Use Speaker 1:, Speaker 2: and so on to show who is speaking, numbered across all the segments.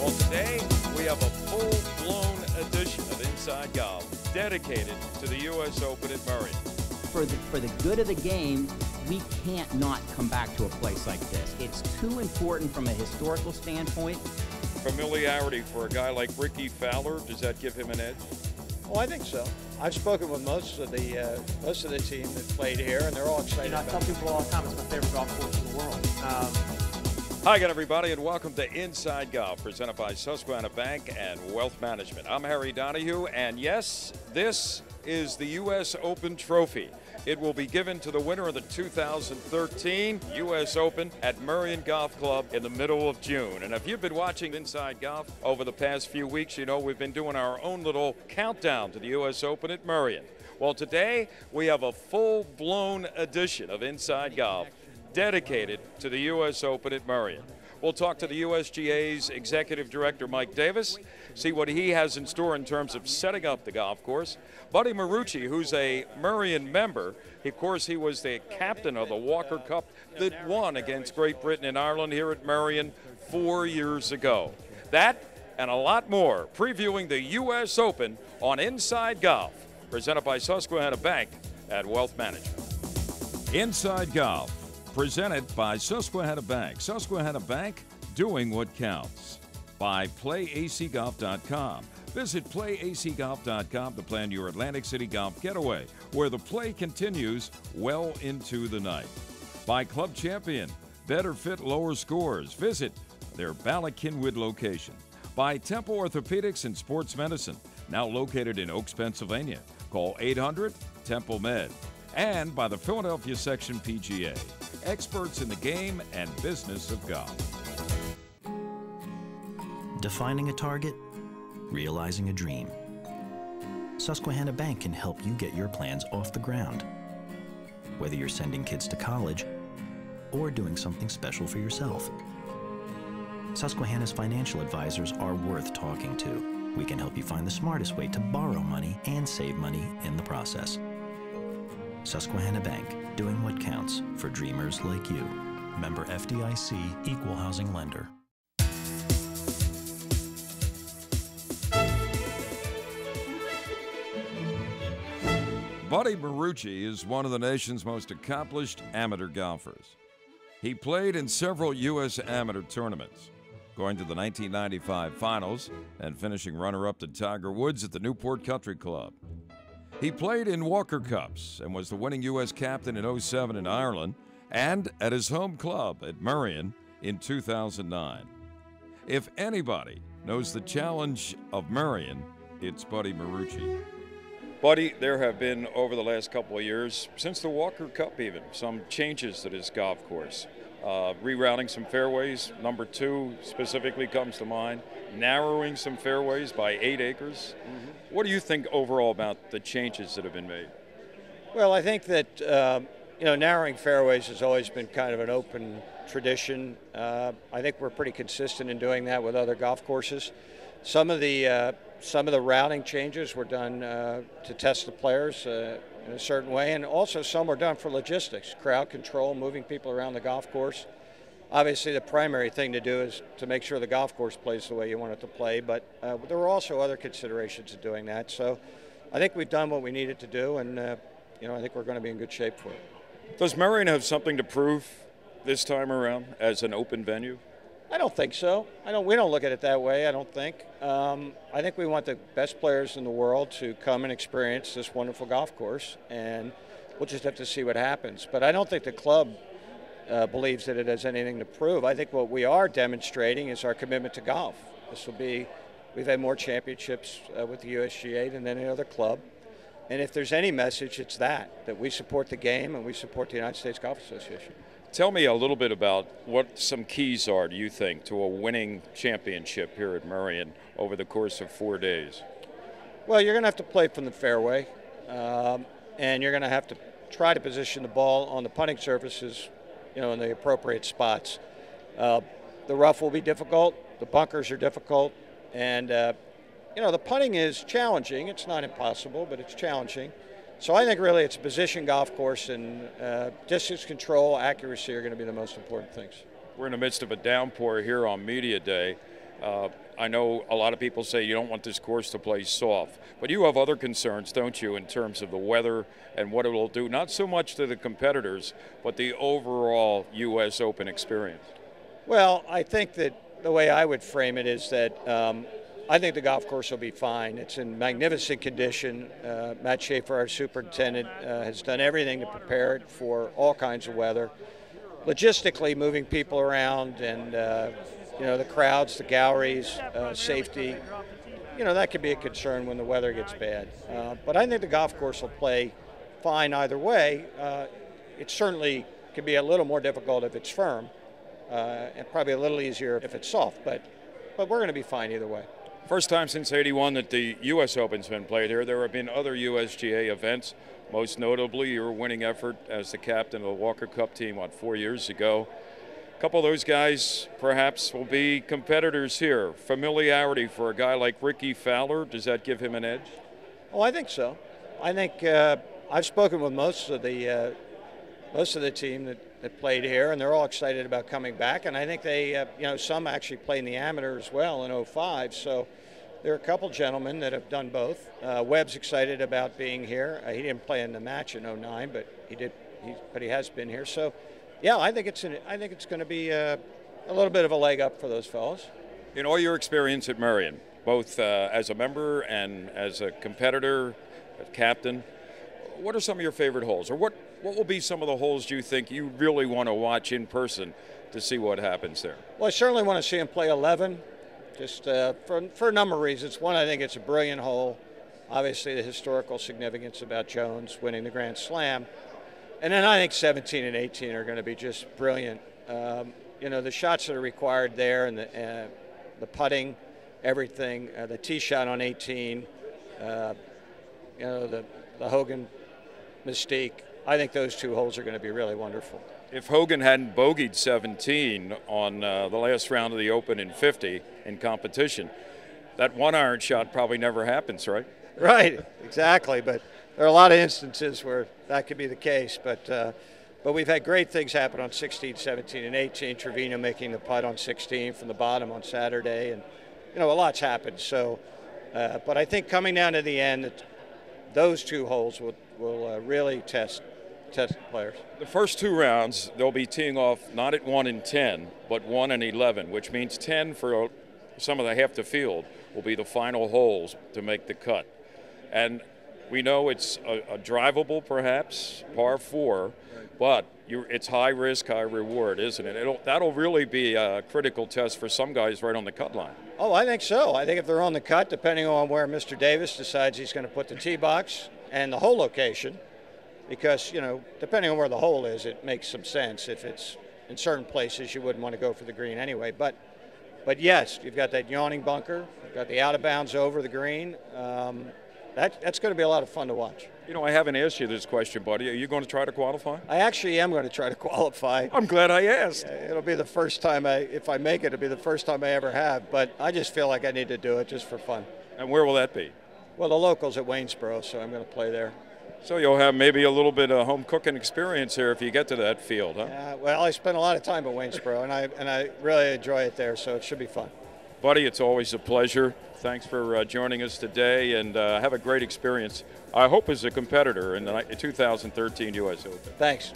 Speaker 1: Well, today we have a full-blown edition of Inside Golf dedicated to the U.S. Open at Merion.
Speaker 2: For the good of the game, we can't not come back to a place like this. It's too important from a historical standpoint.
Speaker 1: Familiarity for a guy like Ricky Fowler, does that give him an edge?
Speaker 3: Oh, I think so. I've spoken with most of the team that played here, and they're all excited.
Speaker 4: I tell people all the time it's my favorite golf course in the world.
Speaker 1: Hi again, everybody, and welcome to Inside Golf, presented by Susquehanna Bank and Wealth Management. I'm Harry Donahue, and yes, this is the U.S. Open Trophy. It will be given to the winner of the 2013 U.S. Open at Merion Golf Club in the middle of June. And if you've been watching Inside Golf over the past few weeks, you know we've been doing our own little countdown to the U.S. Open at Merion. Well, today we have a full-blown edition of Inside Golf dedicated to the U.S. Open at Merion. We'll talk to the USGA's Executive Director, Mike Davis, see what he has in store in terms of setting up the golf course. Buddy Marucci, who's a Merion member, of course, he was the captain of the Walker Cup that won against Great Britain and Ireland here at Merion 4 years ago. That and a lot more, previewing the U.S. Open on Inside Golf, presented by Susquehanna Bank and Wealth Management. Inside Golf, presented by Susquehanna Bank. Susquehanna Bank, doing what counts. By PlayACGolf.com. Visit PlayACGolf.com to plan your Atlantic City golf getaway, where the play continues well into the night. By Club Champion. Better fit, lower scores. Visit their Bala-Cynwyd location. By Temple Orthopedics and Sports Medicine, now located in Oaks, Pennsylvania. Call 800-TEMPLE-MED. And by the Philadelphia Section PGA, experts in the game and business of golf.
Speaker 5: Defining a target, realizing a dream. Susquehanna Bank can help you get your plans off the ground. Whether you're sending kids to college or doing something special for yourself. Susquehanna's financial advisors are worth talking to. We can help you find the smartest way to borrow money and save money in the process. Susquehanna Bank, doing what counts for dreamers like you. Member FDIC, Equal Housing Lender.
Speaker 1: Buddy Marucci is one of the nation's most accomplished amateur golfers. He played in several U.S. amateur tournaments, going to the 1995 finals and finishing runner-up to Tiger Woods at the Newport Country Club. He played in Walker Cups and was the winning U.S. captain in '07 in Ireland and at his home club at Merion in 2009. If anybody knows the challenge of Merion, it's Buddy Marucci. Buddy, there have been, over the last couple of years, since the Walker Cup even, some changes to this golf course. Rerouting some fairways, number 2 specifically comes to mind, narrowing some fairways by 8 acres. What do you think overall about the changes that have been made?
Speaker 3: Well, I think that narrowing fairways has always been kind of an open tradition. I think we're pretty consistent in doing that with other golf courses. Some of the routing changes were done to test the players in a certain way, and also some were done for logistics, crowd control, moving people around the golf course. Obviously, the primary thing to do is to make sure the golf course plays the way you want it to play, but there were also other considerations of doing that. So I think we've done what we needed to do, and I think we're going to be in good shape for it.
Speaker 1: Does Merion have something to prove this time around as an open venue?
Speaker 3: I don't think so. We don't look at it that way, I don't think. I think we want the best players in the world to come and experience this wonderful golf course, and we'll just have to see what happens. But I don't think the club believes that it has anything to prove. I think what we are demonstrating is our commitment to golf. We've had more championships with the USGA than any other club. And if there's any message, it's that we support the game and we support the United States Golf Association.
Speaker 1: Tell me a little bit about what some keys are, do you think, to a winning championship here at Merion over the course of 4 days?
Speaker 3: Well, you're going to have to play from the fairway, and you're going to have to try to position the ball on the putting surfaces, in the appropriate spots. The rough will be difficult, the bunkers are difficult, and the putting is challenging. It's not impossible, but it's challenging. So I think really it's a position golf course, and distance control, accuracy are going to be the most important things.
Speaker 1: We're in the midst of a downpour here on Media Day. I know a lot of people say you don't want this course to play soft, but you have other concerns, don't you, in terms of the weather and what it will do, not so much to the competitors, but the overall U.S. Open experience?
Speaker 3: Well, I think that the way I would frame it is that I think the golf course will be fine. It's in magnificent condition. Matt Schaefer, our superintendent, has done everything to prepare it for all kinds of weather. Logistically, moving people around and the crowds, the galleries, safety, that could be a concern when the weather gets bad. But I think the golf course will play fine either way. It certainly can be a little more difficult if it's firm, and probably a little easier if it's soft, but we're going to be fine either way.
Speaker 1: First time since '81 that the U.S. Open's been played here. There have been other USGA events, most notably your winning effort as the captain of the Walker Cup team, 4 years ago. A couple of those guys perhaps will be competitors here. Familiarity for a guy like Ricky Fowler, does that give him an edge?
Speaker 3: Oh, I think so. I think I've spoken with most of the team that played here, and they're all excited about coming back. And I think they, some actually played in the amateur as well in '05. So there are a couple gentlemen that have done both. Webb's excited about being here. He didn't play in the match in '09, but he has been here. So, yeah, I think it's going to be a little bit of a leg up for those fellows.
Speaker 1: In all your experience at Merion, both as a member and as a competitor, a captain, what are some of your favorite holes, or what will be some of the holes you think you really want to watch in person to see what happens there?
Speaker 3: Well, I certainly want to see him play 11, just for a number of reasons. One, I think it's a brilliant hole. Obviously, the historical significance about Jones winning the Grand Slam. And then I think 17 and 18 are going to be just brilliant. The shots that are required there, and the putting, everything, the tee shot on 18, the Hogan mystique. I think those two holes are going to be really wonderful.
Speaker 1: If Hogan hadn't bogeyed 17 on the last round of the Open in 50 in competition, that 1-iron shot probably never happens, right?
Speaker 3: Right, exactly. But there are a lot of instances where that could be the case. But we've had great things happen on 16, 17, and 18. Trevino making the putt on 16 from the bottom on Saturday, and a lot's happened. So, but I think coming down to the end, those two holes will really test players.
Speaker 1: The first two rounds, they'll be teeing off not at 1 and 10, but 1 and 11, which means 10 for some of the half the field will be the final holes to make the cut. And we know it's a drivable, perhaps, par 4, but it's high risk, high reward, isn't it? That'll really be a critical test for some guys right on the cut line.
Speaker 3: Oh, I think so. I think if they're on the cut, depending on where Mr. Davis decides he's going to put the tee box and the hole location, because, depending on where the hole is, it makes some sense. If it's in certain places, you wouldn't want to go for the green anyway. But yes, you've got that yawning bunker, you've got the out of bounds over the green. That's going to be a lot of fun to watch.
Speaker 1: I haven't asked you this question, Buddy. Are you going to try to qualify?
Speaker 3: I actually am going to try to qualify.
Speaker 1: I'm glad I asked.
Speaker 3: It'll be the first time if I make it, it'll be the first time I ever have. But I just feel like I need to do it just for fun.
Speaker 1: And where will that be?
Speaker 3: Well, the local's at Waynesboro, so I'm going to play there.
Speaker 1: So you'll have maybe a little bit of home cooking experience here if you get to that field, huh?
Speaker 3: Well, I spent a lot of time at Waynesboro, and I really enjoy it there, so it should be fun.
Speaker 1: Buddy, it's always a pleasure. Thanks for joining us today, and have a great experience, I hope, as a competitor in the 2013 U.S. Open.
Speaker 3: Thanks.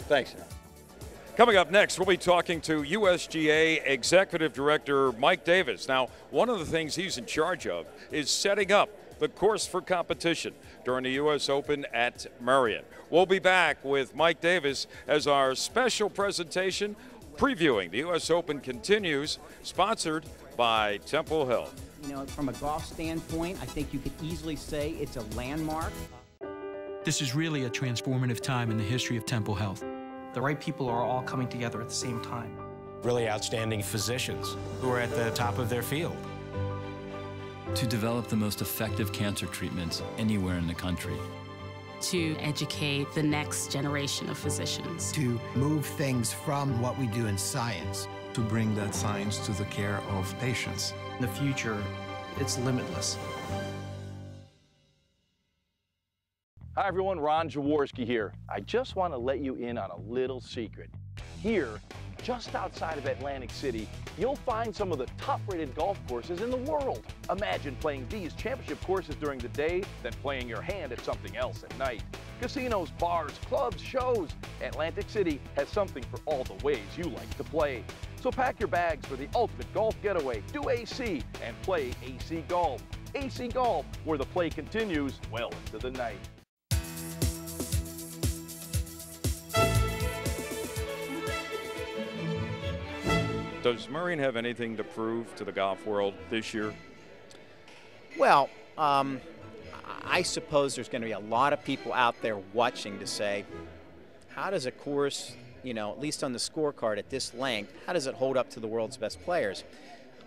Speaker 1: Coming up next, we'll be talking to USGA Executive Director Mike Davis. Now, one of the things he's in charge of is setting up the course for competition during the U.S. Open at Merion. We'll be back with Mike Davis as our special presentation previewing the U.S. Open continues, sponsored by Temple Health.
Speaker 2: From a golf standpoint, I think you could easily say it's a landmark.
Speaker 6: This is really a transformative time in the history of Temple Health.
Speaker 4: The right people are all coming together at the same time.
Speaker 7: Really outstanding physicians who are at the top of their field.
Speaker 8: To develop the most effective cancer treatments anywhere in the country.
Speaker 9: To educate the next generation of physicians.
Speaker 10: To move things from what we do in science.
Speaker 11: To bring that science to the care of patients.
Speaker 4: In the future, it's limitless.
Speaker 12: Hi everyone, Ron Jaworski here. I just want to let you in on a little secret. Here, just outside of Atlantic City, you'll find some of the top-rated golf courses in the world. Imagine playing these championship courses during the day, then playing your hand at something else at night. Casinos, bars, clubs, shows. Atlantic City has something for all the ways you like to play. So pack your bags for the ultimate golf getaway. Do AC and play AC Golf. AC Golf, where the play continues well into the night.
Speaker 1: Does Merion have anything to prove to the golf world this year?
Speaker 2: Well, I suppose there's going to be a lot of people out there watching to say, how does a course, you know, at least on the scorecard at this length, how does it hold up to the world's best players?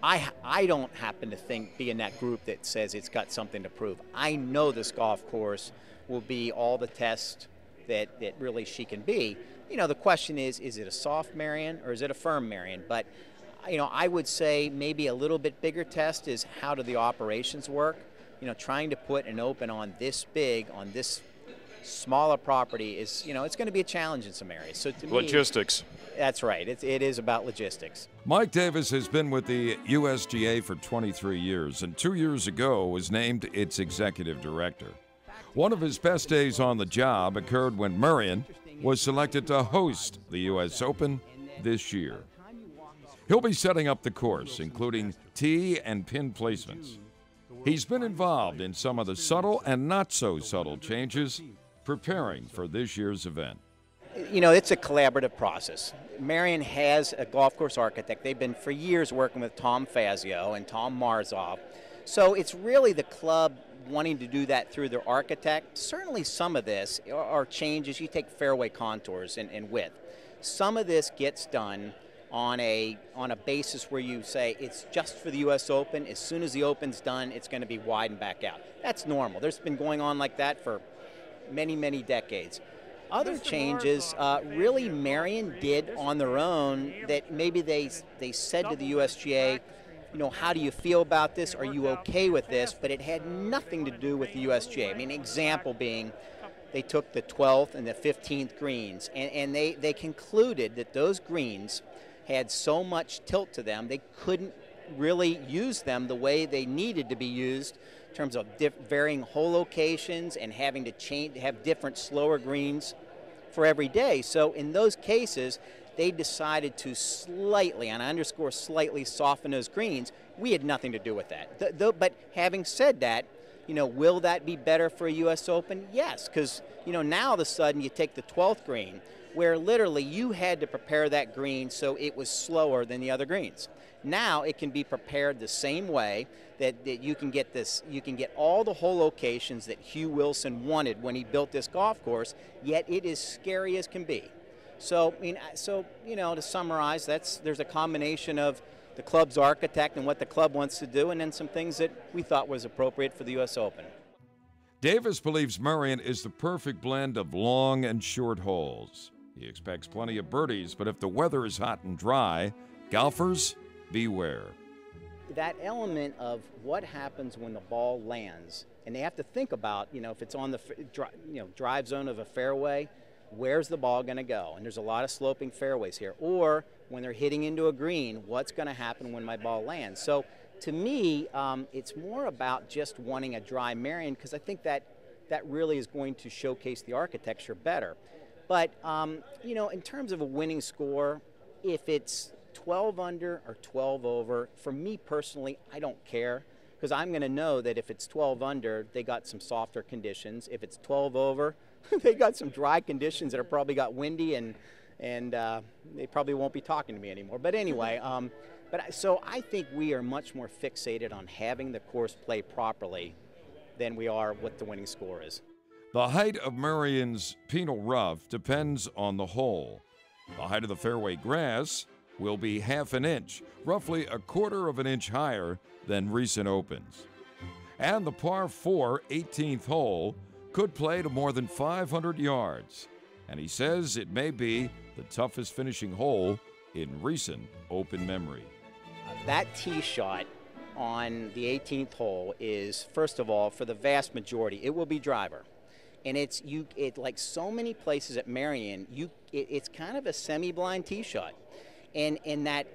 Speaker 2: I don't happen to be in that group that says it's got something to prove. I know this golf course will be all the test that really she can be. You know, the question is it a soft Merion or is it a firm Merion? But, you know, I would say maybe a little bit bigger test is how do the operations work? You know, trying to put an Open on this big, on this smaller property is, you know, it's going to be a challenge in some areas. So to
Speaker 1: logistics.
Speaker 2: That's right. It is about logistics.
Speaker 1: Mike Davis has been with the USGA for 23 years, and 2 years ago was named its executive director. One of his best days on the job occurred when Merion was selected to host the U.S. Open this year. He'll be setting up the course, including tee and pin placements. He's been involved in some of the subtle and not so subtle changes preparing for this year's event.
Speaker 2: You know, it's a collaborative process. Merion has a golf course architect. They've been for years working with Tom Fazio and Tom Marzov. So it's really the club wanting to do that through their architect. Certainly some of this are changes. You take fairway contours and width. Some of this gets done on a basis where you say it's just for the U.S. Open. As soon as the Open's done, it's going to be widened back out. That's normal. There's been going on like that for many, many decades. Other changes, really Merion did on their own that maybe they said to the USGA, you know, how do you feel about this? Are you okay with this? But it had nothing to do with the USGA. I mean, example being, they took the 12th and the 15th greens, and they concluded that those greens had so much tilt to them, they couldn't really use them the way they needed to be used in terms of varying hole locations and having to have different slower greens for every day. So in those cases, they decided to slightly, and I underscore slightly, soften those greens. We had nothing to do with that. But having said that, you know, will that be better for a U.S. Open? Yes, because, you know, now all of a sudden you take the 12th green, where literally you had to prepare that green so it was slower than the other greens. Now it can be prepared the same way that you can get this, you can get all the hole locations that Hugh Wilson wanted when he built this golf course, yet it is scary as can be. So, I mean, you know, to summarize, there's a combination of the club's architect and what the club wants to do, and then some things that we thought was appropriate for the U.S. Open.
Speaker 1: Davis believes Merion is the perfect blend of long and short holes. He expects plenty of birdies, but if the weather is hot and dry, golfers, beware.
Speaker 2: That element of what happens when the ball lands, and they have to think about, you know, if it's on the drive zone of a fairway, where's the ball going to go? And there's a lot of sloping fairways here. Or when they're hitting into a green, what's going to happen when my ball lands? So to me, it's more about just wanting a dry Merion, because I think that really is going to showcase the architecture better. But, you know, in terms of a winning score, if it's 12 under or 12 over, for me personally, I don't care, because I'm going to know that if it's 12 under, they got some softer conditions. If it's 12 over, they got some dry conditions that are probably got windy, and they probably won't be talking to me anymore. But anyway, so I think we are much more fixated on having the course play properly than we are what the winning score is.
Speaker 1: The height of Merion's penal rough depends on the hole. The height of the fairway grass will be half an inch, roughly a quarter of an inch higher than recent Opens. And the par 4 18th hole could play to more than 500 yards. And he says it may be the toughest finishing hole in recent Open memory.
Speaker 2: That tee shot on the 18th hole is, first of all, for the vast majority, it will be driver. And it's like so many places at Merion, it's kind of a semi-blind tee shot. And that,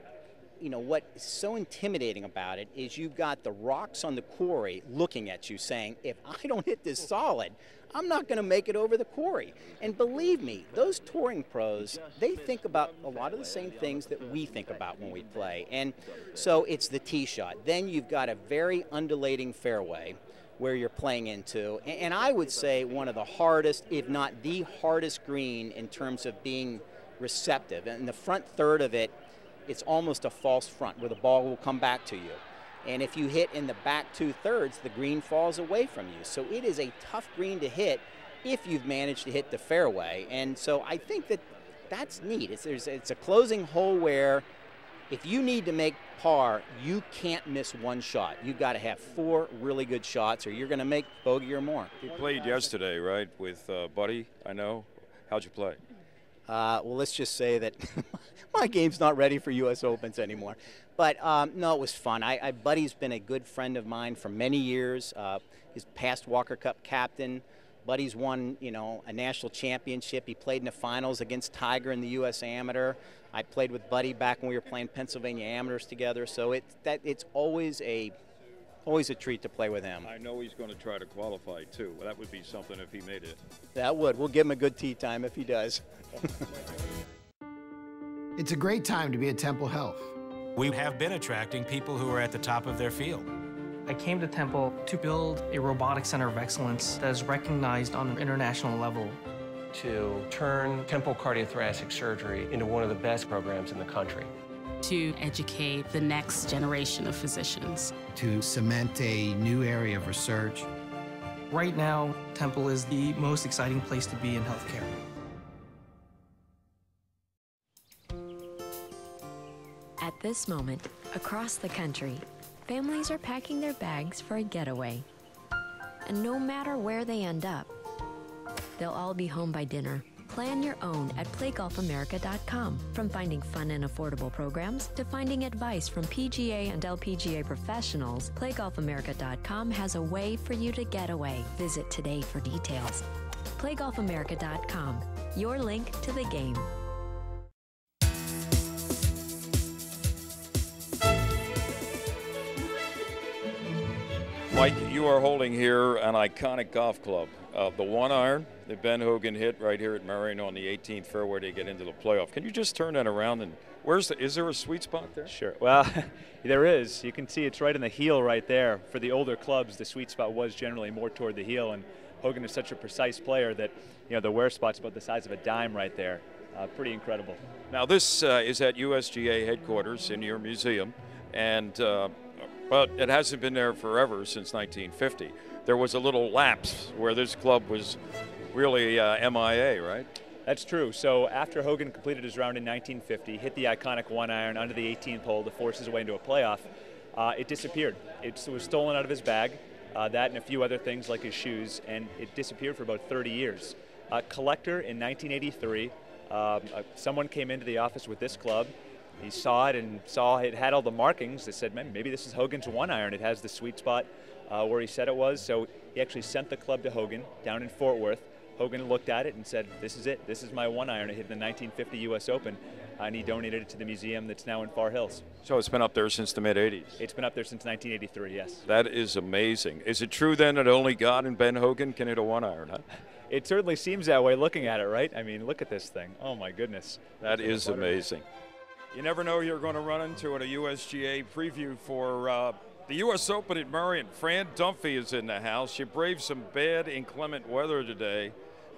Speaker 2: what's so intimidating about it is you've got the rocks on the quarry looking at you saying, if I don't hit this solid, I'm not going to make it over the quarry. And believe me, those touring pros, they think about a lot of the same things that we think about when we play. And so it's the tee shot. Then you've got a very undulating fairway where you're playing into. And I would say one of the hardest, if not the hardest green in terms of being receptive. And the front third of it, it's almost a false front where the ball will come back to you. And if you hit in the back 2/3, the green falls away from you. So it is a tough green to hit if you've managed to hit the fairway. And so I think that's neat. It's a closing hole where if you need to make par, you can't miss one shot. You've got to have 4 really good shots or you're going to make bogey or more.
Speaker 1: You played yesterday, right, with Buddy, I know. How'd you play?
Speaker 2: Well, let's just say that my game's not ready for U.S. Opens anymore. But, no, it was fun. Buddy's been a good friend of mine for many years. He's past Walker Cup captain. Buddy's won, a national championship. He played in the finals against Tiger in the U.S. Amateur. I played with Buddy back when we were playing Pennsylvania Amateurs together. So it's always a treat to play with him.
Speaker 1: I know he's going to try to qualify, too. Well, that would be something if he made it.
Speaker 2: That would. We'll give him a good tee time if he does.
Speaker 10: It's a great time to be at Temple Health.
Speaker 7: We have been attracting people who are at the top of their field.
Speaker 4: I came to Temple to build a robotic center of excellence that is recognized on an international level.
Speaker 13: To turn Temple cardiothoracic surgery into one of the best programs in the country.
Speaker 9: To educate the next generation of physicians.
Speaker 10: To cement a new area of research.
Speaker 4: Right now, Temple is the most exciting place to be in healthcare.
Speaker 14: At this moment, across the country, families are packing their bags for a getaway. And no matter where they end up, they'll all be home by dinner. Plan your own at playgolfamerica.com. From finding fun and affordable programs to finding advice from PGA and LPGA professionals, playgolfamerica.com has a way for you to get away. Visit today for details. playgolfamerica.com, your link to the game.
Speaker 1: Mike, you are holding here an iconic golf club. The 1-iron that Ben Hogan hit right here at Merion on the 18th fairway to get into the playoff. Can you just turn that around and is there a sweet spot there?
Speaker 15: Sure. Well, there is. You can see it's right in the heel right there. For the older clubs, the sweet spot was generally more toward the heel, and Hogan is such a precise player that the wear spot's about the size of a dime right there. Pretty incredible.
Speaker 1: Now this is at USGA headquarters in your museum, and but it hasn't been there forever, since 1950. There was a little lapse where this club was really MIA, right?
Speaker 15: That's true. So after Hogan completed his round in 1950, hit the iconic 1-iron under the 18th hole to force his way into a playoff, it disappeared. It was stolen out of his bag, that and a few other things like his shoes, and it disappeared for about 30 years. Collector in 1983, someone came into the office with this club. He saw it and saw it had all the markings that said, man, maybe this is Hogan's 1-iron. It has the sweet spot where he said it was. So he actually sent the club to Hogan down in Fort Worth. Hogan looked at it and said, this is it. This is my 1-iron. I hit in the 1950 U.S. Open. And he donated it to the museum that's now in Far Hills.
Speaker 1: So it's been up there since the mid-'80s?
Speaker 15: It's been up there since 1983, yes.
Speaker 1: That is amazing. Is it true then that only God and Ben Hogan can hit a 1-iron, huh?
Speaker 15: It certainly seems that way looking at it, right? I mean, look at this thing. Oh, my goodness.
Speaker 1: That is amazing. You never know you're going to run into at a USGA preview for the U.S. Open at Merion. Fran Dunphy is in the house. You braved some bad, inclement weather today,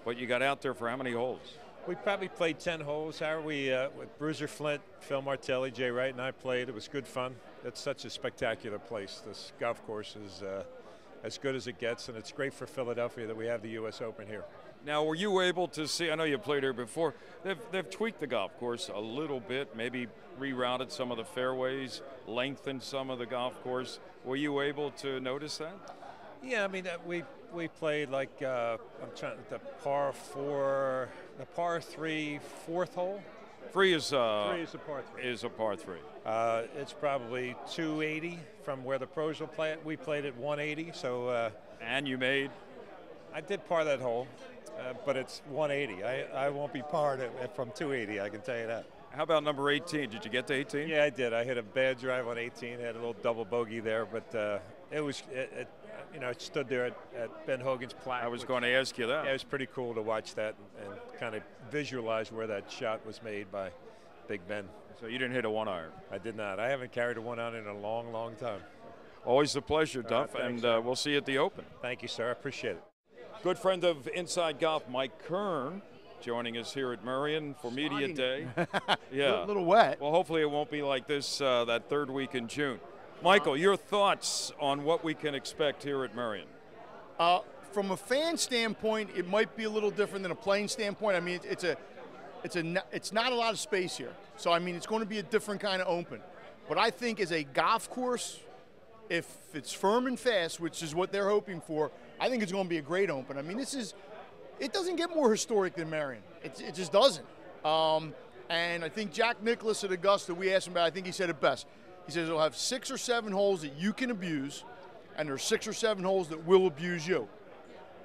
Speaker 1: but you got out there for how many holes?
Speaker 16: We probably played 10 holes, Howard. We, with Bruiser Flint, Phil Martelli, Jay Wright, and I played. It was good fun. It's such a spectacular place. This golf course is as good as it gets, and it's great for Philadelphia that we have the U.S. Open here.
Speaker 1: Now, were you able to see, I know you played here before, they've tweaked the golf course a little bit, maybe rerouted some of the fairways, lengthened some of the golf course. Were you able to notice that?
Speaker 16: Yeah, I mean, we played like, the par 3, 4th hole.
Speaker 1: Three is
Speaker 16: a par 3.
Speaker 1: Is a par 3.
Speaker 16: It's probably 280 from where the pros will play it. We played at 180, so.
Speaker 1: And you made?
Speaker 16: I did par that hole, but it's 180. I won't be parred from 280, I can tell you that.
Speaker 1: How about number 18? Did you get to 18?
Speaker 16: Yeah, I did. I hit a bad drive on 18, had a little double bogey there, but you know, it stood there at Ben Hogan's plaque.
Speaker 1: I was going to ask you that.
Speaker 16: Yeah, it was pretty cool to watch that and kind of visualize where that shot was made by Big Ben.
Speaker 1: So you didn't hit a 1-iron?
Speaker 16: I did not. I haven't carried a 1-iron in a long, long time.
Speaker 1: Always a pleasure, Duff,
Speaker 16: thanks,
Speaker 1: and we'll see you at the Open.
Speaker 16: Thank you, sir. I appreciate it.
Speaker 1: Good friend of Inside Golf, Mike Kern, joining us here at Merion for Media Day. Yeah.
Speaker 17: A little wet.
Speaker 1: Well, hopefully it won't be like this that third week in June. Michael, your thoughts on what we can expect here at Merion?
Speaker 17: From a fan standpoint, it might be a little different than a playing standpoint. I mean, it's not a lot of space here. So, I mean, it's going to be a different kind of Open. But I think as a golf course, if it's firm and fast, which is what they're hoping for, I think it's going to be a great Open. I mean, it doesn't get more historic than Merion. It just doesn't. And I think Jack Nicklaus at Augusta, we asked him about it, I think he said it best. He says it'll have 6 or 7 holes that you can abuse, and there's 6 or 7 holes that will abuse you.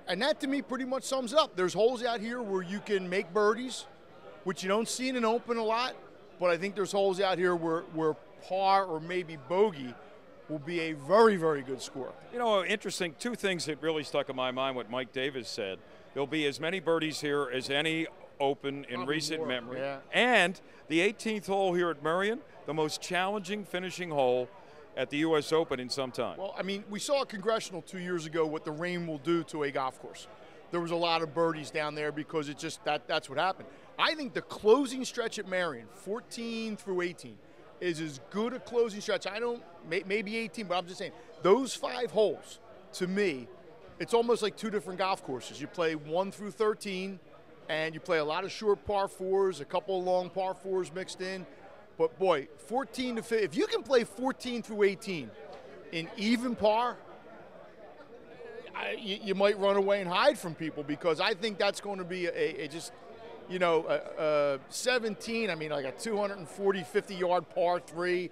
Speaker 17: And that, to me, pretty much sums it up. There's holes out here where you can make birdies, which you don't see in an Open a lot, but I think there's holes out here where par or maybe bogey will be a very, very good score.
Speaker 1: You know, interesting, 2 things that really stuck in my mind, what Mike Davis said. There'll be as many birdies here as any Open in recent memory.
Speaker 17: Yeah.
Speaker 1: And the 18th hole here at Merion, the most challenging finishing hole at the U.S. Open in some time.
Speaker 17: Well, I mean, we saw at Congressional 2 years ago what the rain will do to a golf course. There was a lot of birdies down there because it just that's what happened. I think the closing stretch at Merion, 14 through 18, is as good a closing stretch. Maybe 18, but I'm just saying, those 5 holes, to me, it's almost like 2 different golf courses. You play 1 through 13, and you play a lot of short par 4s, a couple of long par 4s mixed in. But boy, 14 to 15, if you can play 14 through 18 in even par, you might run away and hide from people, because I think that's going to be a 17, I mean, like a 240, 50-yard par 3.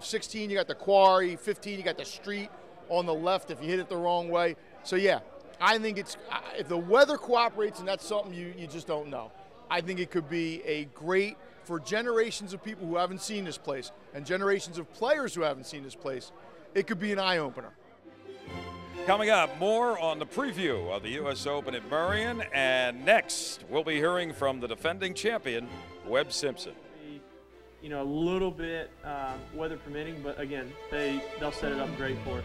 Speaker 17: 16, you got the quarry. 15, you got the street on the left if you hit it the wrong way. So, yeah, I think if the weather cooperates, and that's something you just don't know, I think it could be a great, for generations of people who haven't seen this place and generations of players who haven't seen this place, it could be an eye-opener.
Speaker 1: Coming up, more on the preview of the U.S. Open at Merion, and next we'll be hearing from the defending champion, Webb Simpson.
Speaker 18: You know, a little bit weather permitting, but again, they'll set it up great for us.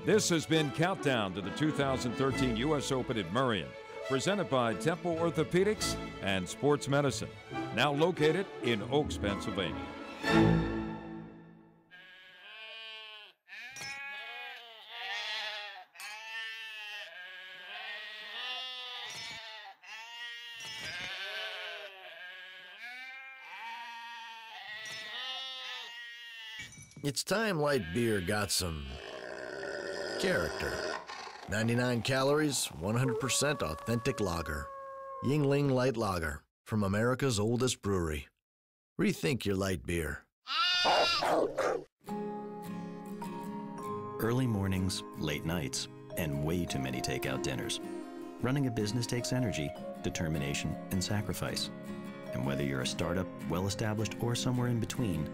Speaker 1: This has been Countdown to the 2013 U.S. Open at Merion, presented by Temple Orthopedics and Sports Medicine, now located in Oaks, Pennsylvania.
Speaker 19: It's time light beer got some character. 99 calories, 100% authentic lager. Yingling Light Lager from America's oldest brewery. Rethink your light beer.
Speaker 5: Early mornings, late nights, and way too many takeout dinners. Running a business takes energy, determination, and sacrifice. And whether you're a startup, well-established, or somewhere in between,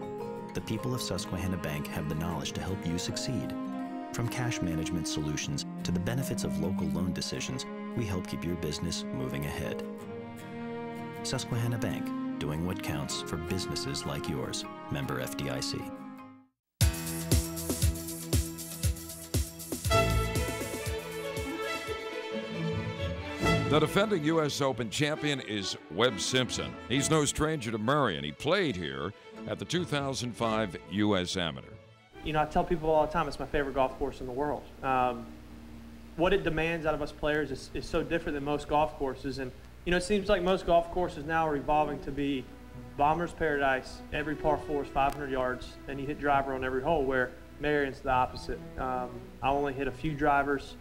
Speaker 5: the people of Susquehanna Bank have the knowledge to help you succeed. From cash management solutions to the benefits of local loan decisions, we help keep your business moving ahead. Susquehanna Bank, doing what counts for businesses like yours. Member FDIC.
Speaker 1: The defending U.S. Open champion is Webb Simpson. He's no stranger to Merion. He played here at the 2005 U.S. Amateur.
Speaker 18: You know, I tell people all the time it's my favorite golf course in the world. What it demands out of us players is so different than most golf courses. And, you know, it seems like most golf courses now are evolving to be bomber's paradise. Every par 4 is 500 yards, and you hit driver on every hole, where Merion's the opposite. I only hit a few drivers.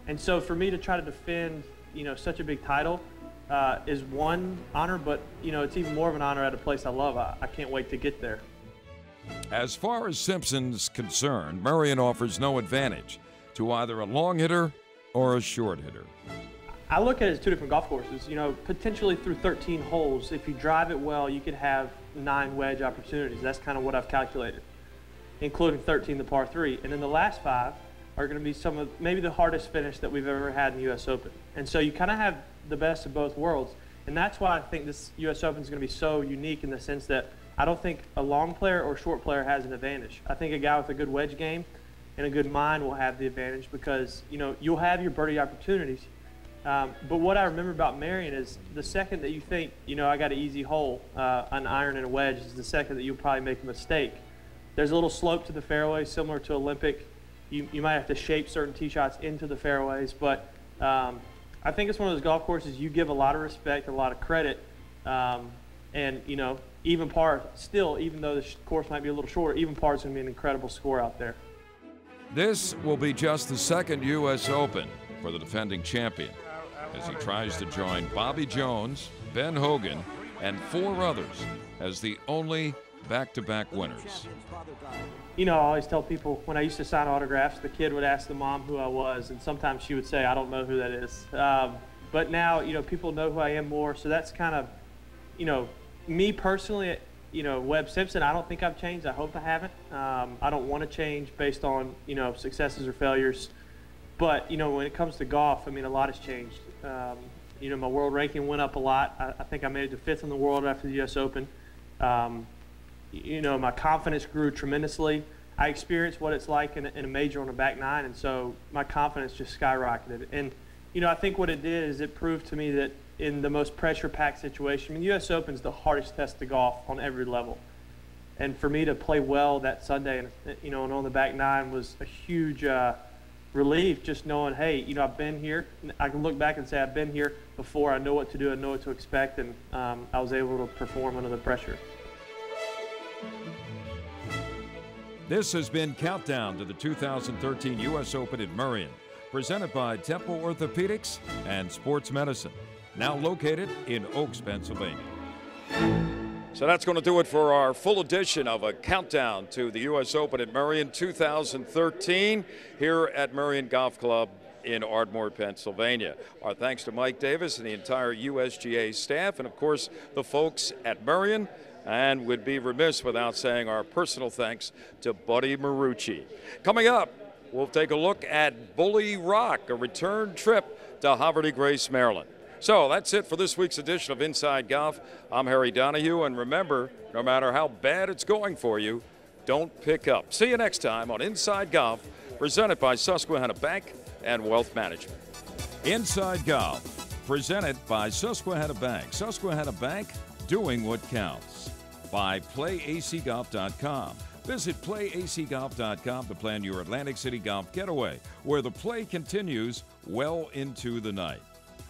Speaker 18: And so for me to try to defend, you know, such a big title is one honor, but, you know, it's even more of an honor at a place I love. I can't wait to get there.
Speaker 1: As far as Simpson's concerned, Merion offers no advantage to either a long hitter or a short hitter?
Speaker 18: I look at it as two different golf courses. You know, potentially through 13 holes, if you drive it well, you could have 9 wedge opportunities. That's kind of what I've calculated, including 13 the par 3. And then the last 5 are going to be some of maybe the hardest finish that we've ever had in the U.S. Open. And so you kind of have the best of both worlds. And that's why I think this U.S. Open is going to be so unique in the sense that I don't think a long player or short player has an advantage. I think a guy with a good wedge game and a good mind will have the advantage because, you know, you'll have your birdie opportunities. But what I remember about Merion is the second that you think, you know, I got an easy hole, an iron and a wedge, is the second that you'll probably make a mistake. There's a little slope to the fairway similar to Olympic. You might have to shape certain tee shots into the fairways, but I think it's one of those golf courses you give a lot of respect, a lot of credit, and, you know, even par, still, even though the course might be a little shorter, even par is going to be an incredible score out there.
Speaker 1: This will be just the second U.S. Open for the defending champion as he tries to join Bobby Jones, Ben Hogan, and 4 others as the only back-to-back winners.
Speaker 18: You know, I always tell people when I used to sign autographs, the kid would ask the mom who I was, and sometimes she would say, I don't know who that is. But now, you know, people know who I am more, so that's kind of, you know, me personally, you know, Webb Simpson, I don't think I've changed. I hope I haven't. I don't want to change based on, you know, successes or failures. But, you know, when it comes to golf, I mean, a lot has changed. You know, my world ranking went up a lot. I think I made it to 5th in the world after the U.S. Open. You know, my confidence grew tremendously. I experienced what it's like in a major on a back 9, and so my confidence just skyrocketed. And, you know, I think what it did is it proved to me that in the most pressure-packed situation, I mean, the U.S. Open is the hardest test of golf on every level. And for me to play well that Sunday, and, you know, and on the back 9 was a huge relief, just knowing, hey, you know, I've been here. I can look back and say I've been here before. I know what to do. I know what to expect, and I was able to perform under the pressure.
Speaker 1: This has been Countdown to the 2013 U.S. Open at Merion, presented by Temple Orthopedics and Sports Medicine, now located in Oaks, Pennsylvania. So that's going to do it for our full edition of a countdown to the U.S. Open at Merion 2013 here at Merion Golf Club in Ardmore, Pennsylvania. Our thanks to Mike Davis and the entire USGA staff, and of course the folks at Merion, and would be remiss without saying our personal thanks to Buddy Marucci. Coming up, we'll take a look at Bully Rock, a return trip to Havre de Grace, Maryland. So that's it for this week's edition of Inside Golf. I'm Harry Donahue, and remember, no matter how bad it's going for you, don't pick up. See you next time on Inside Golf, presented by Susquehanna Bank and Wealth Management. Inside Golf, presented by Susquehanna Bank. Susquehanna Bank, doing what counts. By PlayACGolf.com. Visit PlayACGolf.com to plan your Atlantic City golf getaway, where the play continues well into the night.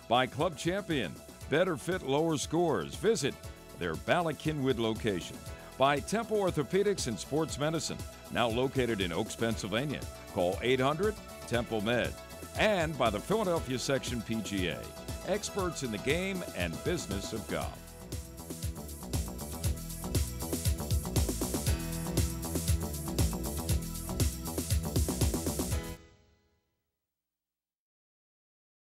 Speaker 1: By Club Champion, better fit, lower scores. Visit their Bala-Cynwyd location. By Temple Orthopedics and Sports Medicine, now located in Oaks, Pennsylvania. Call 800-TEMPLE-MED. And by the Philadelphia Section PGA, experts in the game and business of golf.